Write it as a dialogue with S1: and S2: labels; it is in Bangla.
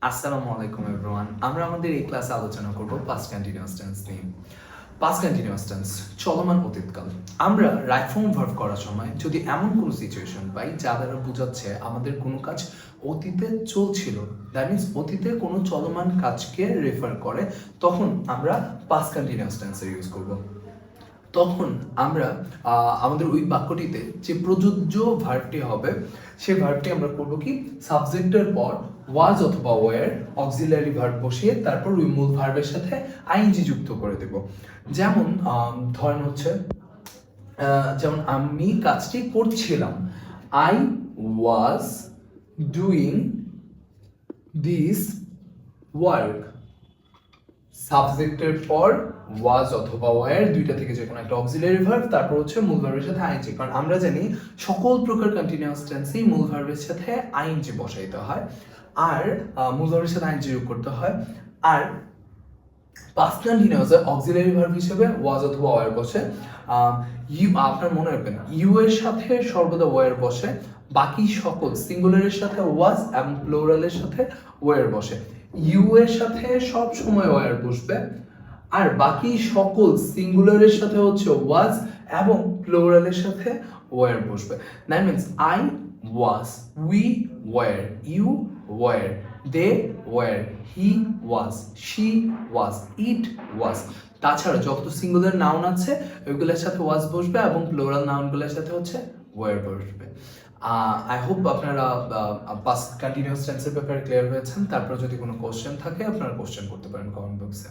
S1: আসসালামু আলাইকুম এভরিওয়ান। আমরা আমাদের এই ক্লাসে আলোচনা করব পাস্ট কন্টিনিউয়াস টেন্স নিয়ে। পাস্ট কন্টিনিউয়াস টেন্স চলমান অতীতকাল। আমরা রাইট ফর্ম ভার্ব করার সময় যদি এমন কোনো সিচুয়েশন পাই যা দ্বারা বোঝাচ্ছে আমাদের কোনো কাজ অতীতে চলছিল, দ্যাট মিনস অতীতে কোনো চলমান কাজকে রেফার করে, তখন আমরা পাস্ট কন্টিনিউয়াস টেন্সের ইউজ করব। তখন আমরা আমাদের ওই বাক্যটিতে যে প্রযোজ্য ভার্বটি হবে সেই ভার্বটি আমরা করব কি, সাবজেক্টের পর ওয়াজ অথবা ওয়ার অক্সিলারি ভার্ব বসিয়ে তারপর ওই মূল ভার্বের সাথে আইএনজি যুক্ত করে দেব। যেমন ধরেন হচ্ছে যেমন আমি কাজটি করছিলাম, I was doing this work. সাবজেক্টের পর ওয়াজ অথবা ওয়ার দুইটা থেকে যে কোনো একটা অক্সিলারি ভার্ব, তারপর হচ্ছে মূল ভার্বের সাথে আইএনজি। কারণ আমরা জানি সকল প্রকার কন্টিনিউয়াস টেন্সেই মূল ভার্বের সাথে আইএনজি বসাইতে হয়, আর মূল ভার্বের সাথে আইএনজি যোগ করতে হয়। আর পাস্ট কন্টিনিউয়াসে অক্সিলারি ভার্ব হিসেবে ওয়াজ অথবা ওয়ার বসে। ইউ, আপনার মনে রাখবেন ইউ এর সাথে সর্বদা ওয়ার বসে, বাকি সকল সিঙ্গুলারের সাথে ওয়াজ এবং প্লুরালের সাথে ওয়ার বসে। ইউ এর সাথে সব সময় ওয়ার বসবে, আর বাকি সকল সিঙ্গুলারের সাথে হচ্ছে ওয়াজ এবং প্লুরালের সাথে ওয়ার বসবে। That means I was, we were, you were, they were, he was, she was, it was. তাছাড়া যত সিঙ্গুলার নাউন আছে ওইগুলোর সাথে ওয়াজ বসবে এবং প্লুরাল নাউনগুলোর সাথে হচ্ছে ওয়ার বসবে। আই হোপ আপনারা পাস্ট কন্টিনিউয়াস টেন্সের ব্যাপারে ক্লিয়ার হয়েছেন। তারপর যদি কোনো কোশ্চেন থাকে আপনারা কোশ্চেন করতে পারেন কমেন্ট বক্সে।